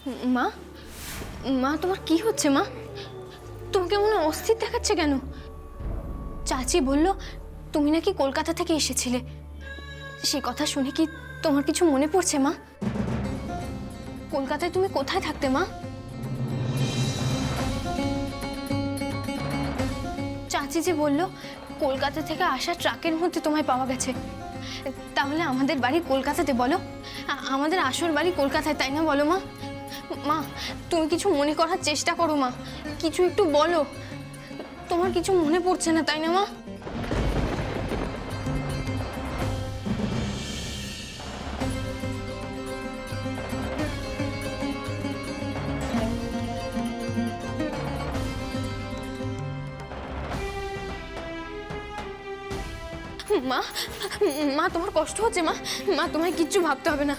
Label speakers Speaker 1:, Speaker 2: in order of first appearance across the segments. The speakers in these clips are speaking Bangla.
Speaker 1: মা, মা তোমার কি হচ্ছে মা? তোমাকে মনে অস্থির দেখাচ্ছে কেন? চাচি বলল তুমি নাকি কলকাতা থেকে এসেছিলে। সে কথা শুনে কি তোমার কিছু মনে পড়ছে মা? কলকাতায় তুমি কোথায় থাকতে মা? চাচি যে বলল কলকাতা থেকে আসা ট্রাকের মধ্যে তোমায় পাওয়া গেছে। তাহলে আমাদের বাড়ি কলকাতাতে বলো? আমাদের আসল বাড়ি কলকাতায়, তাই না? বলো মা। মা তুমি কিছু মনে করার চেষ্টা করো মা, কিছু একটু বলো। তোমার কিছু মনে পড়ছে না, তাই না মা? মা, মা তোমার কষ্ট হচ্ছে মা? মা তোমায় কিচ্ছু ভাবতে হবে না,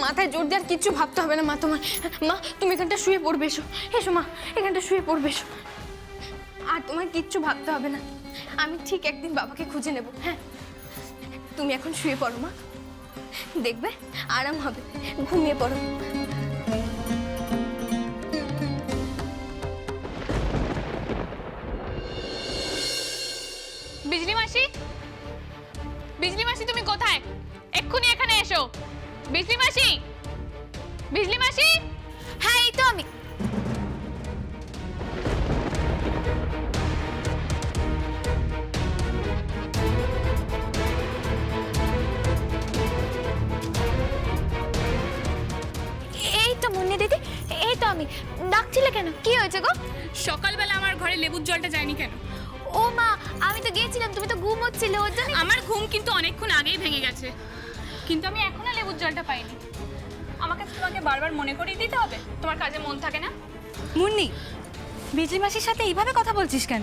Speaker 1: মাথায় জোর দিয়ে আর কিচ্ছু ভাবতে হবে না মা তোমায়। মা তুমি এখানটা শুয়ে পড়বে, এসো এসো মা, এখানটা শুয়ে পড়বে এসো। আর তোমায় কিচ্ছু ভাবতে হবে না, আমি ঠিক একদিন বাবাকে খুঁজে নেব। হ্যাঁ, তুমি এখন শুয়ে পড়ো মা, দেখবে আরাম হবে, ঘুমিয়ে পড়ো।
Speaker 2: বিজলি মাসি, বিজলি মাসি তুমি কোথায়? এক্ষুনি এখানে এসো। বিজলি মাসি, বিজলি মাসি।
Speaker 1: হ্যাঁ এই তো আমি। এই তো মুন্নি দিদি, এই তো আমি। ডাকছিলে কেন? কি হয়েছে গো?
Speaker 2: সকালবেলা আমার ঘরে লেবুর জলটা যায়নি কেন?
Speaker 1: ও মা, আমি তো গিয়েছিলাম, তুমি তো ঘুমোচ্ছিলে ওর জন্য।
Speaker 2: আমার ঘুম কিন্তু অনেকক্ষণ আগেই ভেঙে গেছে, কিন্তু আমি এখনো লেবুর জলটা পাইনি। আমাকে তোমাকে বারবার মনে করিয়ে দিতে হবে? তোমার কাজে মন থাকে না?
Speaker 3: মুন্নি, বিজলি মাসির সাথে এইভাবে কথা বলছিস কেন?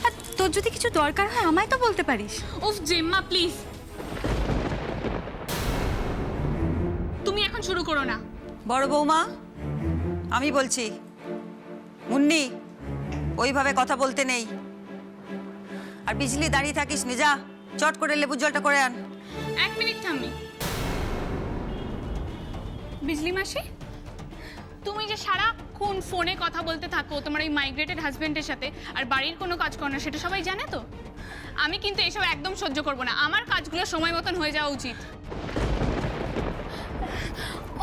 Speaker 3: আর তোর যদি কিছু দরকার হয় আমায় তো বলতে পারিস।
Speaker 2: উফ জেম্মা প্লিজ, তুমি এখন শুরু করো না।
Speaker 4: বড় বৌমা, আমি বলছি, মুন্নি ওইভাবে কথা বলতে নেই। আর বিজলি দাঁড়িয়ে থাকিস নি, যা চট করে লেবুর জলটা করে আন।
Speaker 2: এক মিনিট থামি। বিজলি মাসি, তুমি যে সারাক্ষণ ফোনে কথা বলতে থাকো তোমার এই মাইগ্রেটেড হাজবেন্ডের সাথে, আর বাড়ির কোনো কাজ করো না, সেটা সবাই জানে তো। আমি কিন্তু এসব একদম সহ্য করব না, আমার কাজগুলো সময় মতন হয়ে যাওয়া উচিত।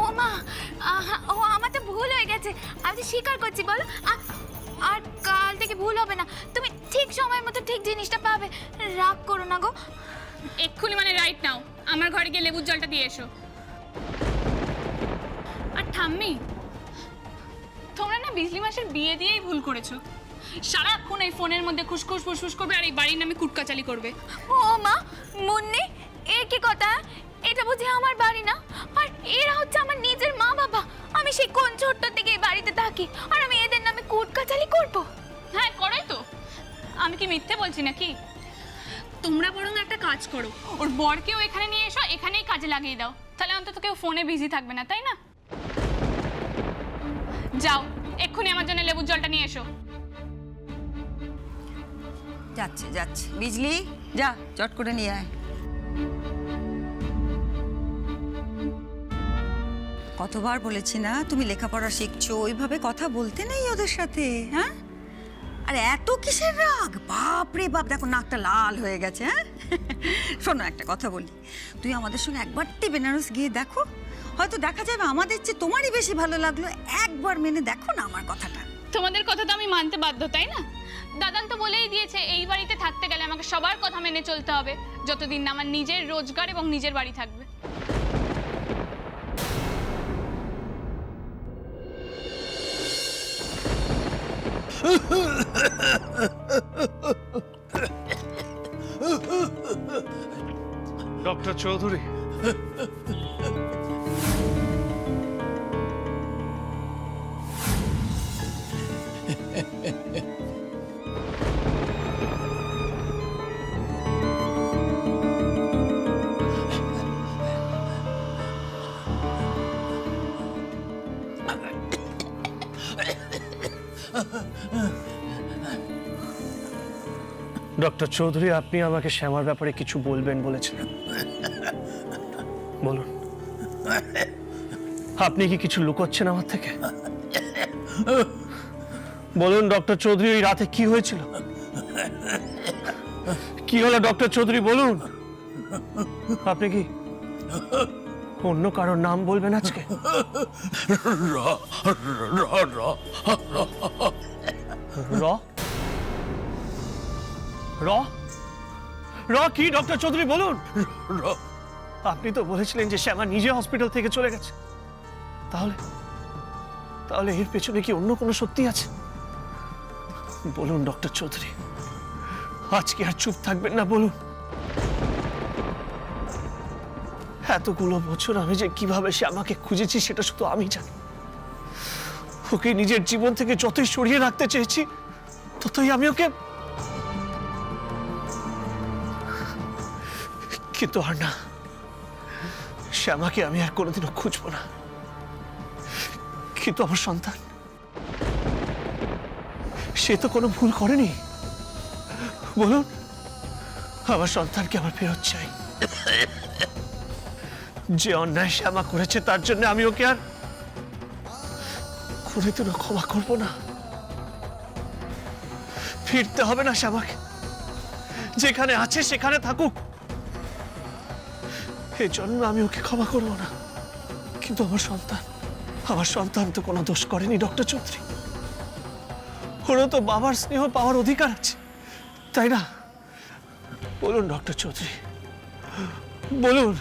Speaker 1: ও মা, ও আমার তো ভুল হয়ে গেছে, আমি তো স্বীকার করছি। বলো, আর কাল থেকে ভুল হবে না, তুমি ঠিক সময় মতো ঠিক জিনিসটা পাবে। রাগ করো না গো।
Speaker 2: এক্ষুনি মানে রাইট নাও আমার ঘরে গিয়ে লেবুর জলটা দিয়ে এসো। আর ঠাম্মি, তোমরা না বিজলি মাসের বিয়ে দিয়েই ভুল করেছো। সারাক্ষণ এই ফোনের মধ্যে খুশখুশ ফুসফুস করবে আর এই বাড়ির নামে কুটকাচালি করবে।
Speaker 1: ও মা, মুন্নি, এ কি কথা? এটা বুঝি আমার বাড়ি না? আর এরা হচ্ছে আমার নিজের মা বাবা। আমি সেই কোন ছোট্ট থেকে এই বাড়িতে থাকি, আর আমি এদের নামে কুটকাচালি করব?
Speaker 2: হ্যাঁ করাই তো, আমি কি মিথ্যে বলছি নাকি? তোমরা বরং একটা কাজ করো, ওর বরকেও এখানে নিয়ে এসো, এখানেই কাজে লাগিয়ে দাও, তাহলে অন্তত কেউ ফোনে বিজি থাকবে না, তাই না? যাও এক্ষুনি আমার জন্য লেবুর জলটা নিয়ে এসো।
Speaker 4: যাচ্ছে যাচ্ছে, বিজলি যা চট করে নিয়ে আয়। কতবার বলেছি না তুমি লেখাপড়া শিখছো, ওইভাবে কথা বলতে নেই ওদের সাথে। হ্যাঁ, আর এত কিসের রাগ? বাপ রে বাপ, দেখো নাকটা লাল হয়ে গেছে। হ্যাঁ শোনো, একটা কথা বলি, তুই আমাদের সঙ্গে একবারটি বেনারস গিয়ে দেখো, হয়তো দেখা যাবে আমাদের চেয়ে তোমারই বেশি ভালো লাগলো। একবার মেনে দেখো না আমার কথাটা।
Speaker 2: তোমাদের কথা তো আমি মানতে বাধ্য, তাই না? দাদান তো বলেই দিয়েছে এই বাড়িতে থাকতে গেলে আমাকে সবার কথা মেনে চলতে হবে, যতদিন না আমার নিজের রোজগার এবং নিজের বাড়ি থাকবে।
Speaker 5: ডক্টর চৌধুরী, ডক্টর চৌধুরী, আপনি আমাকে শ্যামার ব্যাপারে কিছু বলবেন বলেছিলেন, বলুন। আপনি কি কিছু লুকোচ্ছেন আমার থেকে? বলুন ডক্টর চৌধুরী, ওই রাতে কি হয়েছিল? কি হলো ডক্টর চৌধুরী বলুন? আপনি কি অন্য কারোর নাম বলবেন আজকে? র র র কি ডক্টর চৌধুরী বলুন? আপনি তো বলেছিলেন যে শ্যামা নিজে হসপিটাল থেকে চলে গেছে। তাহলে তাহলে এর পেছনে কি অন্য কোনো সত্যি আছে? বলুন ডক্টর চৌধুরী, আজকে আর চুপ থাকবেন না, বলুন। এতগুলো বছর আমি যে কিভাবে শ্যামাকে খুঁজেছি সেটা শুধু আমি জানি। ওকে নিজের জীবন থেকে যতই সরিয়ে রাখতে চেয়েছি ততই আমি ওকে, কিন্তু আর না, শ্যামাকে আমি আর কোনোদিনও খুঁজবো না। কিন্তু আমার সন্তান, সে তো কোনো ভুল করেনি। বলুন, আমার সন্তানকে আমার ফেরত চাই। যে অন্যায় শ্যামা করেছে তার জন্য আমি ওকে আর কোনোদিনও ক্ষমা করবো না। ফিরতে হবে না শ্যামাকে, যেখানে আছে সেখানে থাকুক, এই জন্য আমি ওকে ক্ষমা করবো না। কিন্তু আমার সন্তান তো কোনো দোষ করেনি ডক্টর চৌধুরী। ওরও তো বাবার স্নেহ পাওয়ার অধিকার আছে, তাই না? বলুন ডক্টর চৌধুরী, বলুন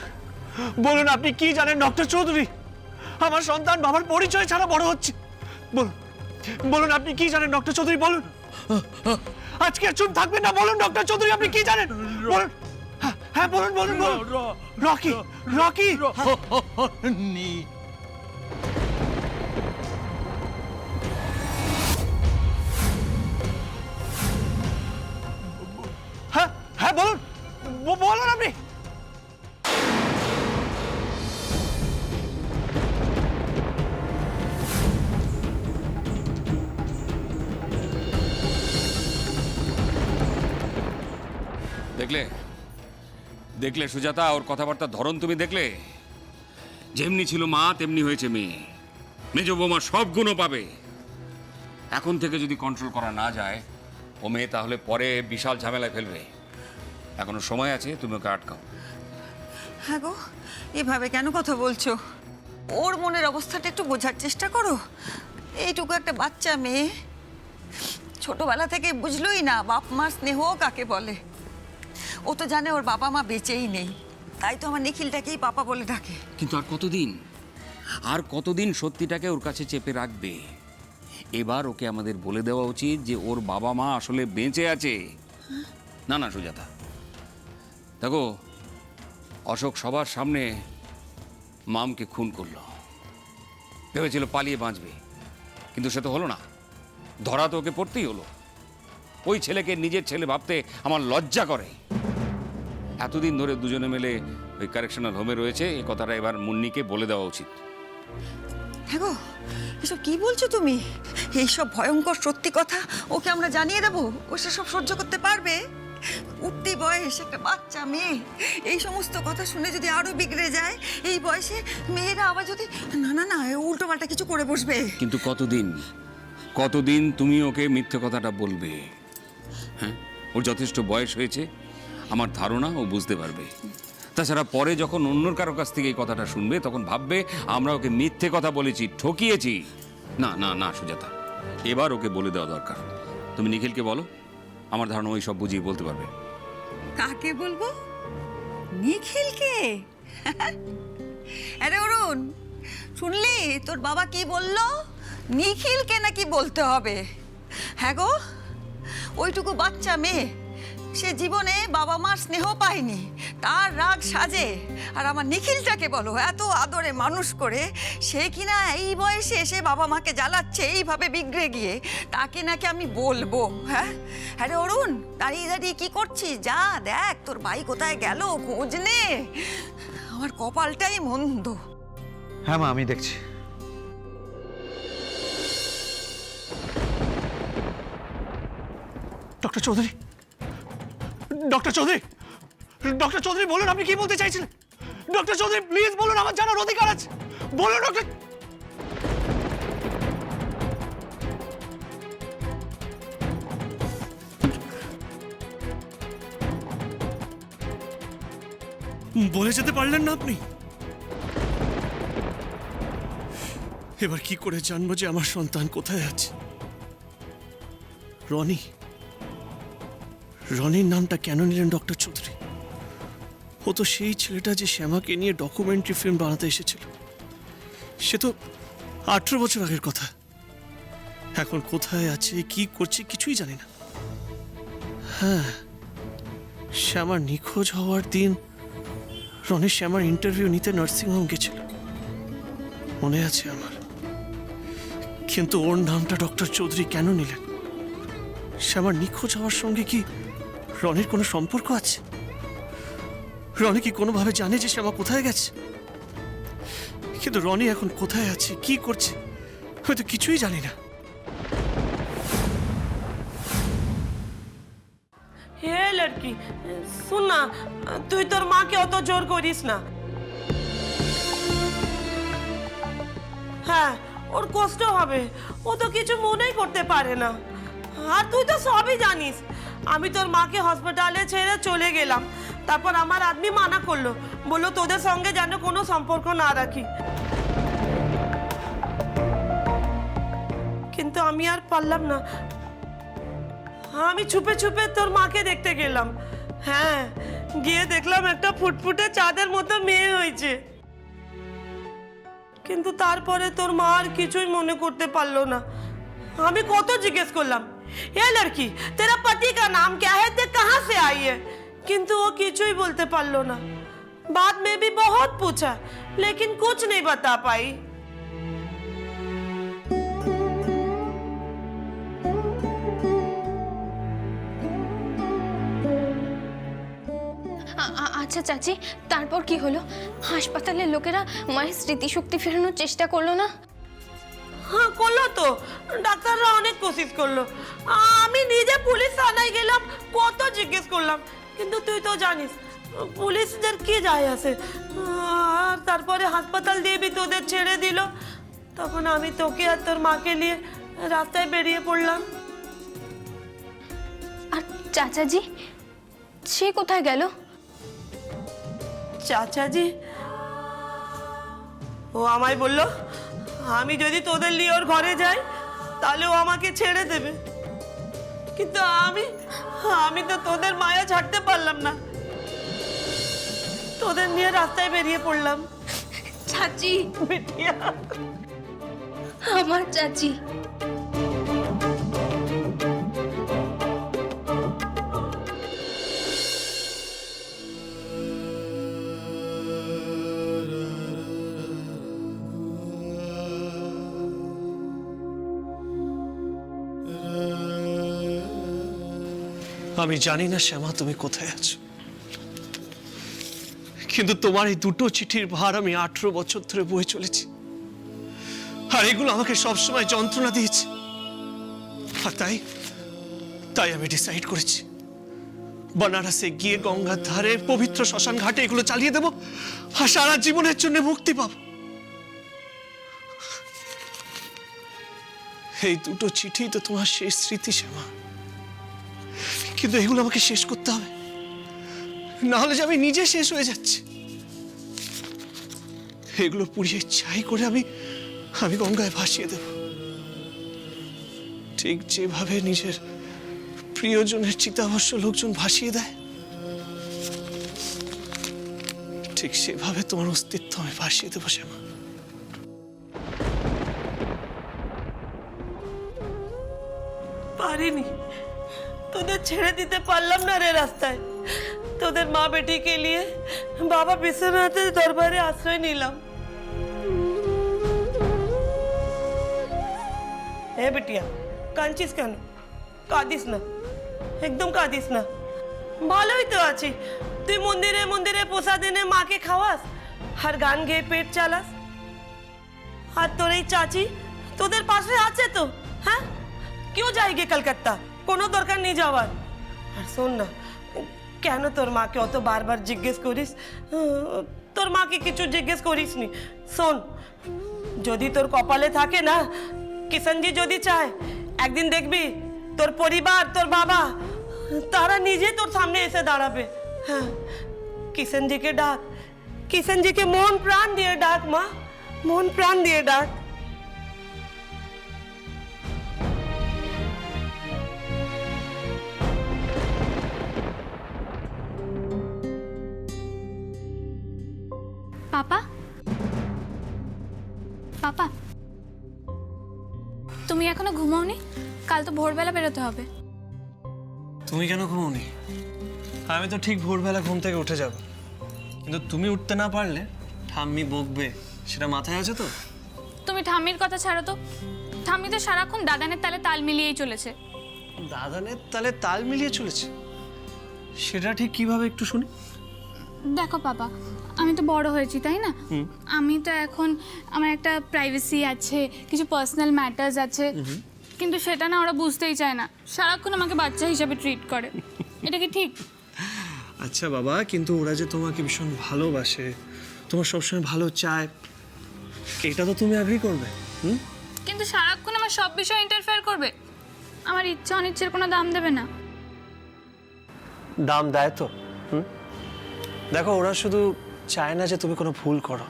Speaker 5: বলুন, আপনি কি জানেন ডক্টর চৌধুরী? আমার সন্তান বাবার পরিচয় ছাড়া বড় হচ্ছে। বলুন বলুন, আপনি কি জানেন ডক্টর চৌধুরী? বলুন, আজকে আর চুপ থাকবেন না। বলুন ডক্টর চৌধুরী, আপনি কি জানেন? বলুন। হ্যাঁ বলুন বলুন বলুন। রকি রকি হ্যাঁ হ্যাঁ বলুন বলুন আপনি।
Speaker 6: দেখলে দেখলে সুজাতা, ওর কথাবার্তার ধরন তুমি দেখলে? যেমনি ছিল মা তেমনি হয়েছে মেয়ে। মেজ বৌমা সব গুণও পাবে। এখন থেকে যদি কন্ট্রোল করা না যায় ও মেয়ে, তাহলে পরে বিশাল ঝামেলায় ফেলবে। এখনো সময় আছে, তুমি ওকে আটকাও।
Speaker 4: হ্যাঁ গো, এভাবে কেন কথা বলছো? ওর মনের অবস্থাটা একটু বোঝার চেষ্টা করো। এইটুকু একটা বাচ্চা মেয়ে, ছোটবেলা থেকে বুঝলোই না বাপ মার স্নেহ কাকে বলে। ও তো জানে ওর বাবা মা বেঁচেই নেই, তাই তো আমার নিখিলটাকেই পাপা বলে ডাকে।
Speaker 6: কিন্তু আর কতদিন সত্যিটাকে ওর কাছে চেপে রাখবে? এবার ওকে আমাদের বলে দেওয়া উচিত যে ওর বাবা মা আসলে বেঁচে আছে। না না সুজাতা, দেখো, অশোক সবার সামনে মামকে খুন করলো। ভেবেছিল পালিয়ে বাঁচবে, কিন্তু সে তো হলো না। ধরা তো ওকে পড়তেই হলো। ওই ছেলেকে নিজের ছেলে ভাবতে আমার লজ্জা করে। এতদিন ধরে দুজনে মিলে ওই কারেকশনাল হোমে রয়েছে, এই কথাটা এবার মুন্নিকে বলে দেওয়া উচিত।
Speaker 4: হ্যাঁ গো, এসব কি বলছো তুমি? এইসব ভয়ঙ্কর সত্যি কথা ওকে আমরা জানিয়ে দেবো? ও সেসব সহ্য করতে পারবে? উঠতি বয়স, একটা বাচ্চা মেয়ে, এই সমস্ত কথা শুনে যদি আরো বিগড়ে যায়, এই বয়সে মেয়েরা আবার যদি না না না উল্টো পাল্টা কিছু করে বসবে।
Speaker 6: কিন্তু কতদিন তুমি ওকে মিথ্যে কথাটা বলবে? হ্যাঁ, ওর যথেষ্ট বয়স হয়েছে, আমার ধারণা ও বুঝতে পারবে। তাছাড়া পরে যখন অন্যর কারো কাছ থেকে এই কথাটা শুনবে, তখন ভাববে আমরা ওকে মিথ্যে কথা বলেছি, ঠকিয়েছি। না না না সুজাতা, এবার ওকে বলে দেওয়া দরকার। তুমি নিখিলকে বলো, আমার ধারণা ওই সব বুঝিয়ে বলতে পারবে।
Speaker 4: কাকে বলবো? নিখিলকে? আরে অরুণ, শুনলি তোর বাবা কি বললো? নিখিলকে নাকি বলতে হবে? হ্যাঁ গো, ওইটুকু বাচ্চা মেয়ে, সে জীবনে বাবা মার স্নেহ পায়নি, তার রাগ সাজে। আর আমার নিখিলটাকে বলো, এত আদরে মানুষ করে সে কিনা এই বয়সে এসে বাবা মাকে জ্বালাচ্ছে এইভাবে বিগড়ে গিয়ে, তাকে নাকি আমি বলবো? হ্যাঁ, আরে অরুণ, দাঁড়িয়ে দাঁড়িয়ে কি করছিস? যা দেখ তোর ভাই কোথায় গেল, খোঁজ নে। আমার কপালটাই মন্দ।
Speaker 7: হ্যাঁ মা, আমি দেখছি।
Speaker 5: Doctor Chowdhury, doctor Chowdhury, doctor Chowdhury বলুন, আপনি কি বলতে চাইছিলেন? ডক্টর চৌধুরী প্লিজ বলুন, আমার জানার অধিকার আছে। বলুন ডক্টর। বলে যেতে পারলেন না আপনি? এবার কি করে জানবো যে আমার সন্তান কোথায় আছে? রনি, রনির নামটা কেন নিলেন ডক্টর চৌধুরী? ও তো সেই ছেলেটা যে শ্যামাকে নিয়ে ডকুমেন্টারি ফিল্ম বানাতে এসেছিল। সে তো 18 বছর আগের কথা। এখন কোথায় আছে, কি করছে, কিছুই জানি না। হ্যাঁ, শ্যামার নিখোঁজ হওয়ার দিন রনি শ্যামার ইন্টারভিউ নিতে নার্সিংহোম গেছিল, মনে আছে আমার। কিন্তু ওর নামটা ডক্টর চৌধুরী কেন নিলেন? শ্যামার নিখোঁজ হওয়ার সঙ্গে কি রনির কোনো সম্পর্ক আছে? রনি কি কোনোভাবে জানে যে শ্যামা কোথায় গেছে? কিন্তু রনি এখন কোথায় আছে, কি করছে, হয়তো কিছুই জানি না।
Speaker 8: হে লড়কি, শুন না, তুই তোর মাকে অত জোর করিস না। হ্যাঁ, ওর কষ্ট হবে, ও তো কিছু মনেই করতে পারে না। আর তুই তো সবই জানিস। আমি তোর মাকে হসপিটালে ছেড়ে চলে গেলাম, তারপর আমার আদমি মানা করলো, বললো তোদের সঙ্গে যেন কোনো সম্পর্ক না রাখি। কিন্তু আমি আর পারলাম না। আমি ছুপে ছুপে তোর মাকে দেখতে গেলাম। হ্যাঁ, গিয়ে দেখলাম একটা ফুটফুটে চাঁদের মতো মেয়ে হয়েছে। কিন্তু তারপরে তোর মা আর কিছুই মনে করতে পারলো না। আমি কত জিজ্ঞেস করলাম, এ লড়কি তেরা পতি কা নাম क्या है, ते कहां से आई है? কিন্তু ও কিছুই বলতে পারলো না। बाद में भी बहुत पूछा, लेकिन कुछ नहीं बता पाई।
Speaker 1: আচ্ছা চাচি, তারপর কি হলো? হাসপাতালের লোকেরা মায়ের স্মৃতিশক্তি ফেরানোর চেষ্টা করলো না?
Speaker 8: হ্যাঁ করলো তো, ডাক্তাররা অনেক কোশিশ করলো। আমি নিজে পুলিশ থানায় গেলাম, কত জিজ্ঞেস করলাম, কিন্তু তুই তো জানিস পুলিশদের কি যায় আসে। আর তারপরে হাসপাতাল দিয়ে বি তোদের ছেড়ে দিল। তখন আমি তোকে আর তোর মাকে নিয়ে রাস্তায় বেরিয়ে পড়লাম।
Speaker 1: আর চাচাজি, সে কোথায় গেল?
Speaker 8: চাচাজি, ও আমায় বললো আমি যদি তোদের নিয়ে ওর ঘরে যাই তাহলে ও আমাকে ছেড়ে দেবে। কিন্তু আমি তো তোদের মায়া ছাড়তে পারলাম না, তোদের নিয়ে রাস্তায় বেরিয়ে পড়লাম।
Speaker 1: চাচি,
Speaker 8: বিটিয়া,
Speaker 1: আমার চাচি।
Speaker 5: আমি জানি না শ্যামা তুমি কোথায় আছো, কিন্তু তোমার এই দুটো চিঠির ভার আমি 18 বছর ধরে বয়ে চলেছি। আর এগুলো আমাকে সবসময় যন্ত্রণা দিয়েছে। আর তাই আমি ডিসাইড করেছি बनारसे গিয়ে গঙ্গার ধারে পবিত্র শ্মশান ঘাটে এগুলো চালিয়ে দেব, আর সারা জীবনের জন্য মুক্তি পাবো। এই দুটো চিঠি তো তোমার শেষ স্মৃতি শ্যামা, কিন্তু এগুলো আমাকে শেষ করতে হবে, না হলে যে আমি নিজে শেষ হয়ে যাচ্ছি। এগুলো পুড়িয়ে ছাই করে আমি গঙ্গায় ভাসিয়ে দেব, ঠিক যেভাবে নিজের প্রিয়জনের চিতাভস্ম লোকজন ভাসিয়ে দেয়, ঠিক সেভাবে তোমার অস্তিত্ব আমি ভাসিয়ে দেবো শ্যামা।
Speaker 8: পারিনি, তোদের ছেড়ে দিতে পারলাম না রে রাস্তায়। তোদের মা বেটিকে নিয়ে বাবা বিশ্বনাথের দরবারে আশ্রয় নিলাম। হে বিটিয়া, কাঁদছিস কেন? কাঁদিস না, একদম কাঁদিস না। ভালোই তো আছি, তুই মন্দিরে মন্দিরে প্রসাদ এনে মাকে খাওয়াস আর গান গেয়ে পেট চালাস। আর তোর এই চাচি তোদের পাশে আছে তো। হ্যাঁ, क्यों जाएगी कलकत्ता? কোনো দরকার নেই যাওয়ার। আর শোন না, কেন তোর মাকে অত বারবার জিজ্ঞেস করিস? তোর মাকে কিছু জিজ্ঞেস করিস নি। শোন, যদি তোর কপালে থাকে না, কিষণজি যদি চায়, একদিন দেখবি তোর পরিবার, তোর বাবা, তারা নিজে তোর সামনে এসে দাঁড়াবে। হ্যাঁ, কিষণজিকে ডাক, কিষানজিকে মন প্রাণ দিয়ে ডাক মা, মন প্রাণ দিয়ে ডাক।
Speaker 2: পাপা, পাপা, তুমি এখনো ঘুমাওনি? কাল তো ভোরবেলা বেরোতে হবে।
Speaker 5: তুমি কেন ঘুমোনি? আমি তো ঠিক ভোরবেলা ঘুম থেকে উঠে যাব, কিন্তু তুমি উঠতে না পারলে ঠাম্মি বকবে, সেটা মাথায় আছে তো?
Speaker 2: তুমি ঠাম্মির কথা ছাড়ো তো। ঠাম্মি তো সারাক্ষণ দাদানের তালে তাল মিলিয়েই চলেছে।
Speaker 5: দাদানের তালে তাল মিলিয়ে চলেছে? সেটা ঠিক কিভাবে একটু শুনি।
Speaker 2: দেখো পাপা, আমি তো বড় হয়েছি তাই না? আমি তো এখন আমার একটা প্রাইভেসি আছে, কিছু পার্সোনাল ম্যাটার্স আছে, কিন্তু সেটা না ওরা বুঝতেই চায় না। সারাক্ষণ আমাকে বাচ্চা হিসাবে ট্রিট করে। এটা কি ঠিক?
Speaker 5: আচ্ছা বাবা, কিন্তু ওরা যে তোমাকে ভীষণ ভালোবাসে, তোমার সবসময় ভালো চায়, এটা তো তুমি এগ্রি করবে।
Speaker 2: কিন্তু সারাক্ষণ আমার সব বিষয়ে ইন্টারফেয়ার করবে। আমার ইচ্ছা অনিচ্ছের কোনো দাম দেবে না।
Speaker 5: দাম দেয় তো। দেখো, ওরা শুধু চায় না যে তুমি কোনো ভুল করো,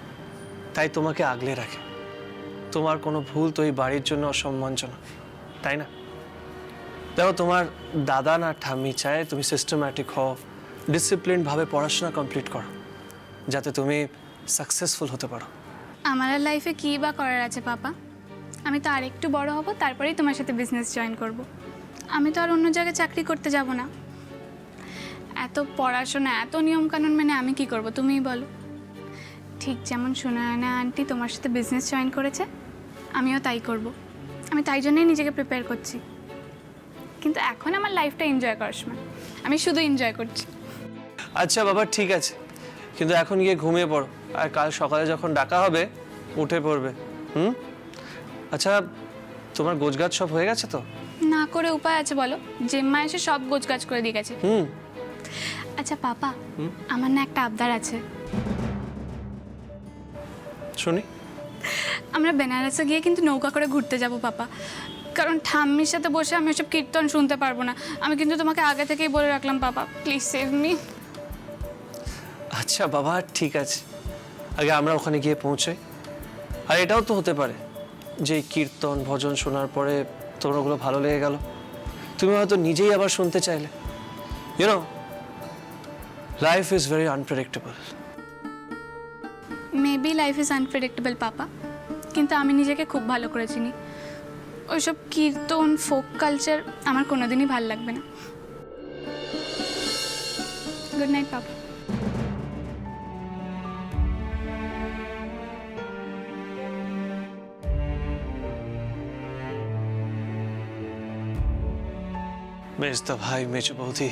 Speaker 5: তাই তোমাকে আগলে রাখে। তোমার কোনো ভুল তো এই বাড়ির জন্য অসম্মানজনক, তাই না? দেখো, তোমার দাদা না ঠাম্মি চায় তুমি সিস্টেম্যাটিক হও, ডিসিপ্লিনভাবে পড়াশোনা কমপ্লিট করো, যাতে তুমি সাকসেসফুল হতে পারো।
Speaker 2: আমার লাইফে কী বা করার আছে পাপা? আমি তো আর একটু বড় হব, তারপরেই তোমার সাথে বিজনেস জয়েন করব। আমি তো আর অন্য জায়গায় চাকরি করতে যাব না। এত পড়াশোনা, এত নিয়মকানুন মেনে আমি কি করব তুমিই বলো। ঠিক যেমন সুনয়না আন্টি তোমার সাথে বিজনেস জয়েন করেছে, আমিও তাই করব। আমি তাই জন্যই নিজেকে প্রিপেয়ার করছি। কিন্তু এখন আমার লাইফটা এনজয় করার সময়, আমি শুধু এনজয় করছি।
Speaker 5: আচ্ছা বাবা, ঠিক আছে, কিন্তু এখন গিয়ে ঘুমিয়ে পড়ো, আর কাল সকালে যখন ডাকা হবে উঠে পড়বে। আচ্ছা, তোমার গোছগাছ সব হয়ে গেছে তো?
Speaker 2: না করে উপায় আছে বলো? জেম্মা এসে সব গোছগাছ করে দিয়ে গেছে। আচ্ছা পাপা, আমার না একটা আবদার আছে।
Speaker 5: শুনি।
Speaker 2: আমরা বেনারসে গিয়ে কিন্তু নৌকা করে ঘুরতে যাব পাপা, কারণ ঠাম্মির সাথে বসে আমি ওসব কীর্তন শুনতে পারবো না। আমি কিন্তু তোমাকে আগে থেকেই বলে রাখলাম পাপা, প্লিজ সেভ মি।
Speaker 5: আচ্ছা বাবা, ঠিক আছে, আগে আমরা ওখানে গিয়ে পৌঁছাই। আর এটাও তো হতে পারে যে কীর্তন ভজন শোনার পরে তোমার ওগুলো ভালো লেগে গেল, তুমি হয়তো নিজেই আবার শুনতে চাইলে। You know, life is very unpredictable.
Speaker 2: Maybe life is unpredictable papa, কিন্তু আমি নিজেকে খুব ভালো করে চিনি। ওইসব কীর্তন ফোক কালচার আমার কোনোদিনই ভাল লাগবে না। গুড নাইট পাপা।
Speaker 5: মেজদা ভাই, মেজো বৌদি,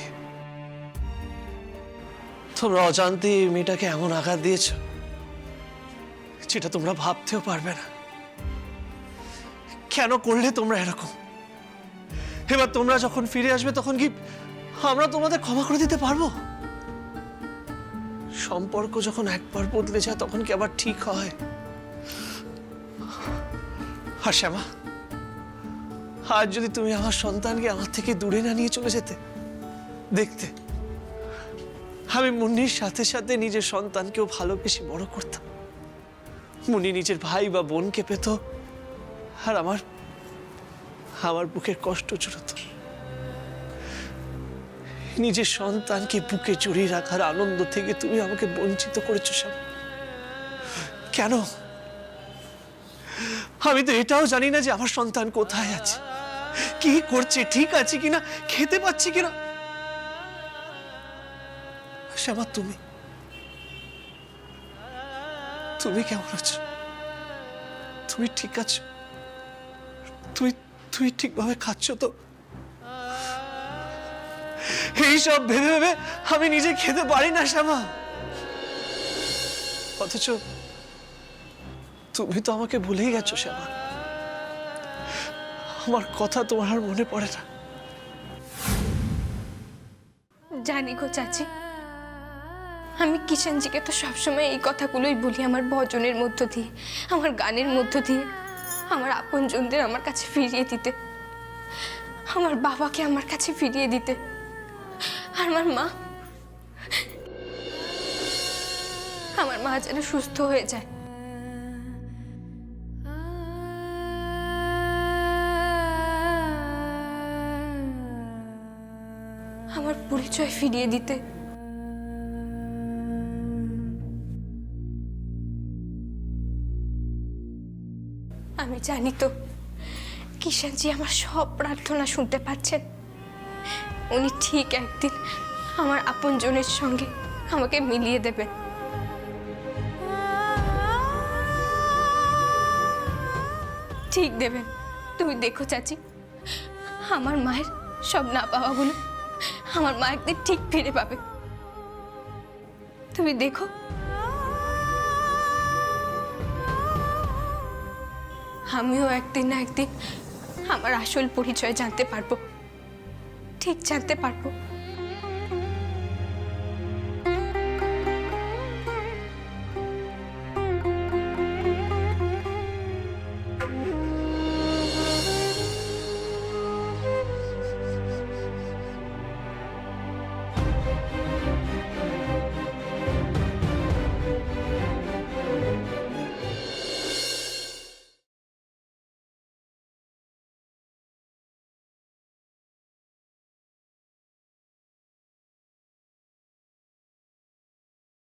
Speaker 5: তোমরা অজান্তে এই মেয়েটাকে এমন আঘাত দিয়েছ যেটা তোমরা ভাবতেও পারবে না। কেন করলে তোমরা এরকম? এবার তোমরা যখন ফিরে আসবে তখন কি আমরা তোমাদের ক্ষমা করে দিতে পারবো? সম্পর্ক যখন একবার বদলে যায় তখন কি আবার ঠিক হয়? আর শ্যামা, আজ যদি তুমি আমার সন্তানকে আমার থেকে দূরে না নিয়ে চলে যেতে, দেখতে আমি মুন্নির সাথে সাথে নিজের সন্তানকেও ভালোবেসে বড় করতাম। মুন্নি নিজের ভাই বা বোনকে পেত, আর আমার বুকের কষ্ট জুড়ত। নিজের সন্তানকে বুকে জড়িয়ে রাখার আনন্দ থেকে তুমি আমাকে বঞ্চিত করেছো শ্যামা। কেন? আমি তো এটাও জানি না যে আমার সন্তান কোথায় আছে, কি করছে, ঠিক আছে কিনা, খেতে পাচ্ছি কিনা। শ্যামা, তুমি কেমন আছো? তুমি ঠিক আছো? তুই ঠিকভাবে খাচ্ছ তো? এইসব ভেবে ভেবে আমি নিজে খেতে পারি না শ্যামা, অথচ তুমি তো আমাকে ভুলেই গেছো শ্যামা। আমার কথা তোমার আর মনে পড়ে না?
Speaker 1: জানি গো চাচি, আমি কিষানজিকে তো সবসময় এই কথাগুলোই বলি, আমার ভজনের মধ্য দিয়ে, আমার গানের মধ্য দিয়ে আমার আপনজনদের আমার কাছে ফিরিয়ে দিতে, আমার বাবাকে আমার কাছে ফিরিয়ে দিতে। আর আমার মা, আমার মা যেন সুস্থ হয়ে যায়। আমার পরিচয় ফিরিয়ে দিতে। আমি জানি তো কিষানজি আমার সব প্রার্থনা শুনতে পাচ্ছেন। উনি ঠিক একদিন আমার আপনজনের সঙ্গে আমাকে মিলিয়ে দেবেন। ঠিক দেবেন। তুমি দেখো চাচি, আমার মায়ের সব না পাওয়াগুলো আমার মা একদিন ঠিক ফিরে পাবে। তুমি দেখো। আমিও একদিন না একদিন আমার আসল পরিচয় জানতে পারবো, ঠিক জানতে পারবো।